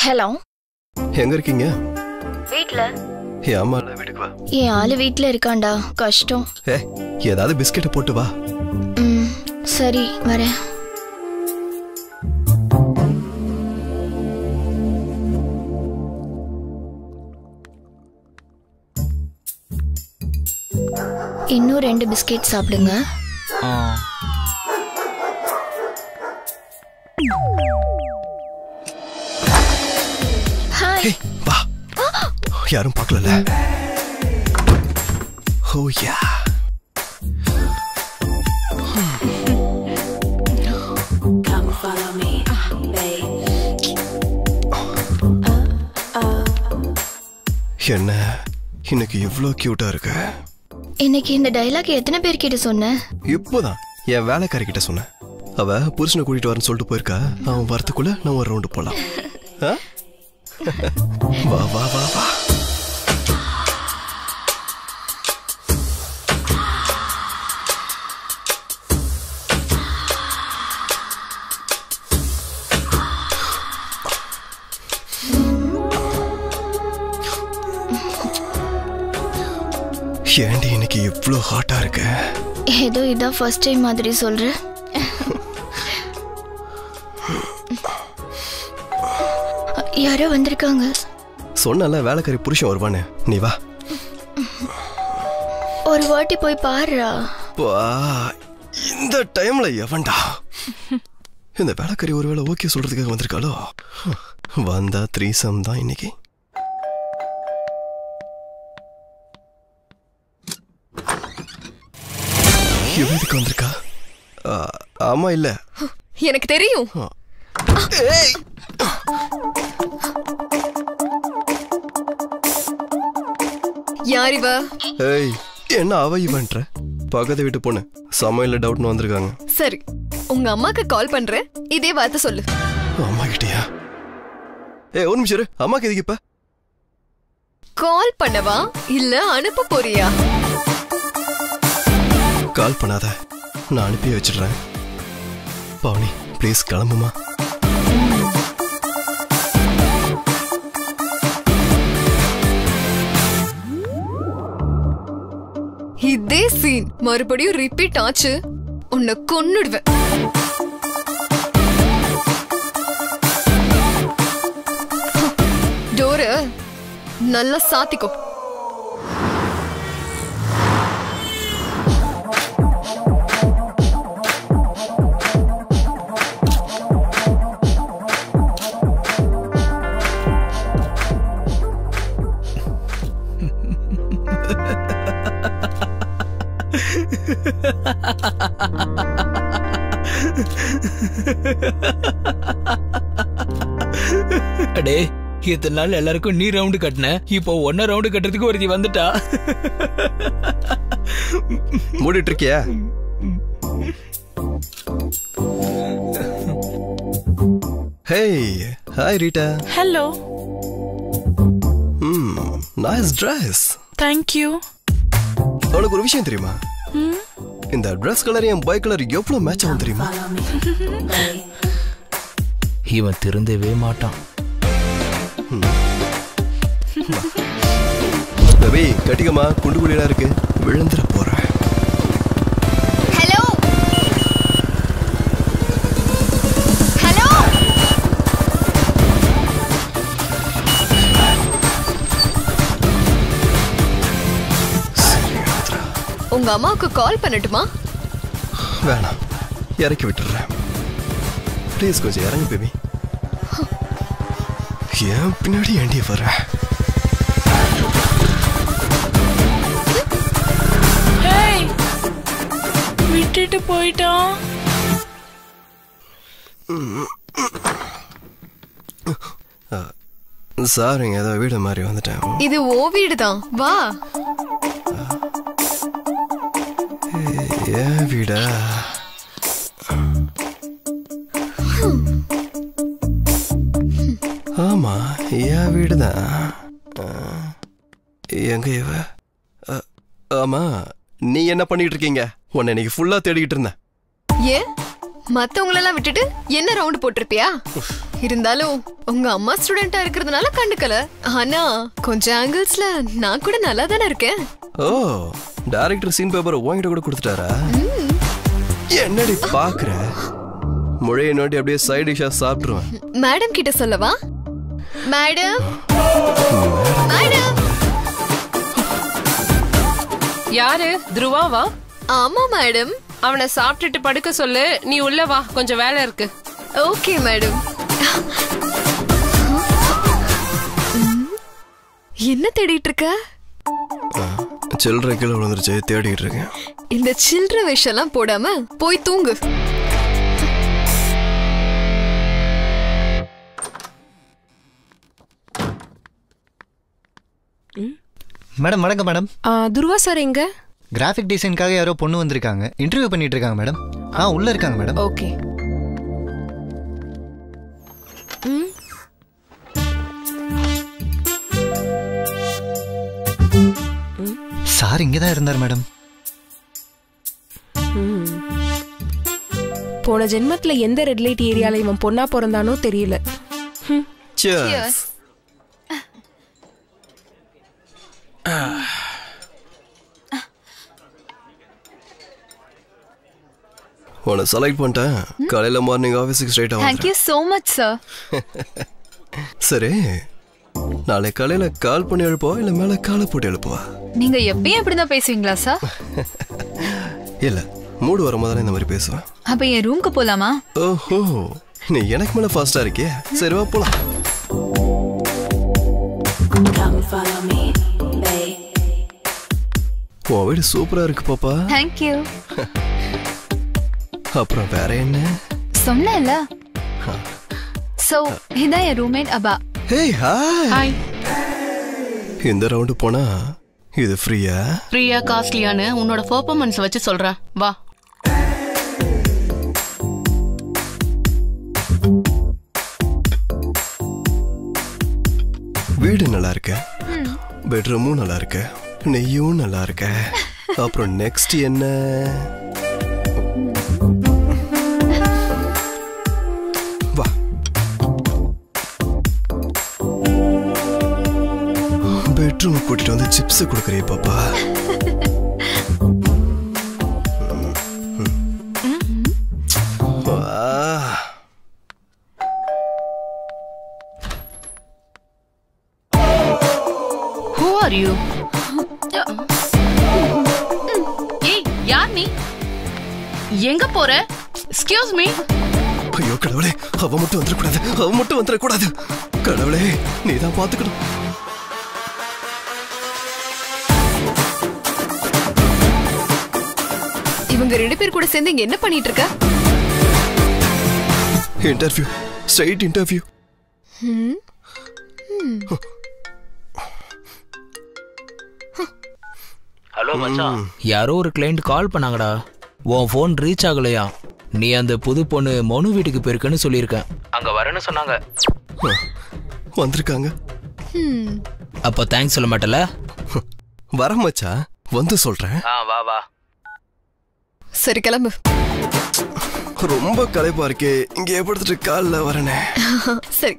Hello, எங்க இருக்கீங்க? வீட்ல. அம்மா வீட்டுக்கு வா. என் ஆளு வீட்ல இருக்காண்டா, கஷ்டம். ஏதாவது பிஸ்கெட்டை போட்டு வா. சரி வரேன். இன்னும் 2 பிஸ்கெட் சாப்பிடுங்க. ஹாய். வா. யாரும் பார்க்கல. ஓ யா. என்ன இன்னைக்கு இவ்ளோ கியூட்டா இருக்கு? இன்னைக்கு இந்த டயலாக் எத்தனை பேர் கிட்ட சொன்ன? இப்போதான் என் வேலைக்காரி கிட்ட சொன்னேன். அவ புருஷனை கூட்டிட்டு வரேன்னு சொல்லிட்டு போயிருக்கா. அவன் வரத்துக்குள்ள நான் ஒரு ரவுண்டு போலாம். வா வா வா வா. ஏண்டி இன்னைக்கு இவ்ளோ ஹாட்டா இருக்கு? ஏதோ இதான் ஃபர்ஸ்ட் டைம் மாதிரி சொல்ற. யாரோ வந்திருக்காங்க. சொன்னல வேலைக்காரி புருஷன் வருவானு. நீ வா. ஒரு வாட்டி போய் பாருடா. இந்த டைம்ல எவன்டா? இந்த வேலைக்காரி ஒருவேளை ஓகே சொல்றதுக்காக வந்திருக்காளோ? வந்தா 3 தான் இன்னைக்கு. எதுக்கு வந்திருக்கா? ஆமா இல்ல எனக்கு தெரியும். யார் இவ? ஏய், என்ன அவ இவன்ற? பக்கத்து வீட்டு பொண்ணு. சமையல்ல டவுட்னு வந்திருக்காங்க. சரி, உங்க அம்மாக்கு கால் பண்றேன். இதே வார்த்தை சொல்லு. அம்மா கிட்டயா? ஒரு நிமிஷம் இரு. அம்மாக்கு எதுக்கு இப்ப கால் பண்ணவா இல்ல அனுப்ப போறியா? கால் பண்ணாத, நான் அனுப்பி வச்சிடுறேன். பவுனி ப்ளீஸ் கிளம்புமா. இதே சீன் மறுபடியும் ரிப்பீட் ஆச்சு, உன்னை கொன்னுடுவேன். டோர நல்லா சாத்திக்கோ. அடே, இத்தனை நாள் எல்லாருக்கும் நீ ரவுண்டு கட்டின, இப்போ 1 ரவுண்டு கட்டுறதுக்கு ஒருத்தி வந்துட்டா. மூடிட்டு இருக்கியா? Hey, hi Rita. Hello. Nice Dress. Thank you. உனக்கு ஒரு விஷயம் தெரியுமா? இந்த Dress கலர் என் பைக் கலர் எவ்வளவு மேட்ச் ஆகும் தெரியுமா? இவன் திருந்தவே மாட்டான். பேபி கட்டிக்கமா, குண்டு குழியா இருக்கு, விழுந்துற போறேன். Hello hello. உங்க அம்மாவுக்கு கால் பண்ணட்டுமா? வேணாம், இறக்கி விட்டுறேன். ப்ளீஸ் கொஞ்சம் இறங்கு பேபி. ஏன் பின்னாடி ஏண்டி வர? ஹேய், விட்டுட்டு போயிட்டான். சார், இங்க ஏதோ வீடு மாதிரி வந்துட்டேன். இது ஓ வீடுதான், வா. ஏன் வீடா? ஆமா, என் வீடுதான். எங்க இவ? ஆமா, நீ என்ன பண்ணிட்டு இருக்கீங்க? உன்னை இன்னைக்கு ஃபுல்லா தேடிக்கிட்டு இருந்தேன். ஏன் மத்தவங்களெல்லாம் விட்டுட்டு என்ன ரவுண்ட் போட்டிருப்பியா? இருந்தாலும் உங்க அம்மா ஸ்டூடெண்டா இருக்கிறதுனால கண்டுக்கல. ஆனா கொஞ்சம் ஆங்கிள்ஸ்ல நான் கூட நல்லா தானே இருக்கேன். ஓ, டைரக்டர் சீன் பேப்பர் வாங்கிட்டு கூட கொடுத்துட்டாரா? என்னடி பாக்குற? முழைய நோட்டி அப்படியே சைடு டிஷ்ஷா சாப்பிட்டுருவேன். மேடம் கிட்ட சொல்லவா? Madam madam. யாரு? துருவாவா? ஆமா மேடம். அவனை சாப்பிட்டுட்டு படுக்க சொல்லு. நீ உள்ள வா, கொஞ்சம் வேலை இருக்கு. Okay madam. என்ன தேடிட்டு இருக்க? சில்லறை கீழே விழுந்துருச்சு, தேடிட்டு இருக்கேன். இந்த சில்லறை விஷயம்லாம் போடாம போய் தூங்கு. மேடம் வணக்கம் மேடம். துருவா சார் எங்க? கிராஃபிக் டிசைனுக்காக யாரோ பொண்ணு வந்திருக்காங்க, இன்டர்வியூ பண்ணிட்டு இருக்காங்க மேடம். உள்ள இருக்காங்க மேடம். ஓகே. சார் இங்கே தான் இருந்தார் மேடம். போன ஜென்மத்துல எந்த ரெட் லைட் ஏரியால இவன் பொண்ணா பிறந்தானோ தெரியல. Cheers. உன்னை செலக்ட் பண்ணிட்டேன். காலையில மார்னிங் ஆஃபீஸுக்கு ஸ்ட்ரைட்டாக Thank you so much, sir. சரி, நாளை காலையில கால் பண்ணி எழுப்பவா இல்லை மேலே காலை போட்டு எழுப்பவா? நீங்க எப்பயும் இப்படிதான் பேசுவீங்களா சார்? இல்லை, மூடு வரும்போது தானே இந்த மாதிரி பேசுவேன். அப்ப என் ரூம்க்கு போலாமா? ஓஹோ, நீ எனக்கு மேலே ஃபாஸ்ட்டாக இருக்கியே. சரி வா போலாம். உன் வீடு சூப்பரா இருக்கு பாப்பா. Thank you. அப்புறம் வேற என்ன? சொன்னேன்ல. சோ இதான் என் ரூம்மேட் அபா. Hey hi. ஹாய். இந்த ரவுண்டு போனா இது ஃப்ரீயா? ஃப்ரீயா காஸ்ட்லியான்னு உன்னோட பெர்ஃபார்மன்ஸ் வச்சு சொல்றேன். வா. வீடு நல்லா இருக்கு, பெட்ரூமும் நல்லா இருக்கு, நெய்யும் நல்லா இருக்கு. அப்புறம் நெக்ஸ்ட் என்ன? வா. பெட்ரூம் கூட்டிட்டு வந்து சிப்ஸ் கொடுக்குறிய பாப்பா. Who are you? ஏய், யார் நீ? எங்க போற? Excuse me. ஐயோ கடவுளே, அவ மட்டும் வந்துடக்கூடாது, அவ மட்டும் வந்துடக்கூடாது. கடவுளே, நீதான் பாத்துக்கணும். இவங்க 2 பேர் கூட சேர்ந்து இங்க என்ன பண்ணிட்டு இருக்க? Interview, straight interview. ஹலோ மச்சான், யாரோ ஒரு கிளையண்ட் கால் பண்ணாங்கடா. உன் ஃபோன் ரீச் ஆகலையா? நீ அந்த புது பொண்ணு மனு வீட்டுக்கு போயிருக்கன்னு சொல்லியிருக்கேன். அங்க வரேன்னு சொன்னாங்க. வந்திருக்காங்க. அப்ப தேங்க்ஸ் சொல்ல மாட்டல? வர மச்சா, வந்து சொல்றேன். வா வா. சரி கிளம்பு. ரொம்ப களைப்பா இருக்கே, இங்க எப்படிட்டு கால்ல வரனே. சரி,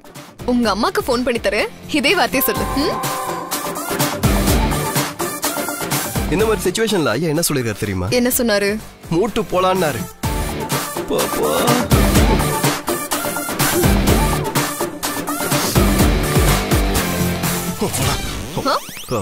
உங்க அம்மாக்கு ஃபோன் பண்ணி தரேன், இதே வார்த்தையை சொல்லு. இந்த மாதிரி சிச்சுவேஷன்ல ஐயா என்ன சொல்லிருக்காரு தெரியுமா? என்ன சொன்னாரு? மூட்டு போலான்னாரு. பாப்பா Huh?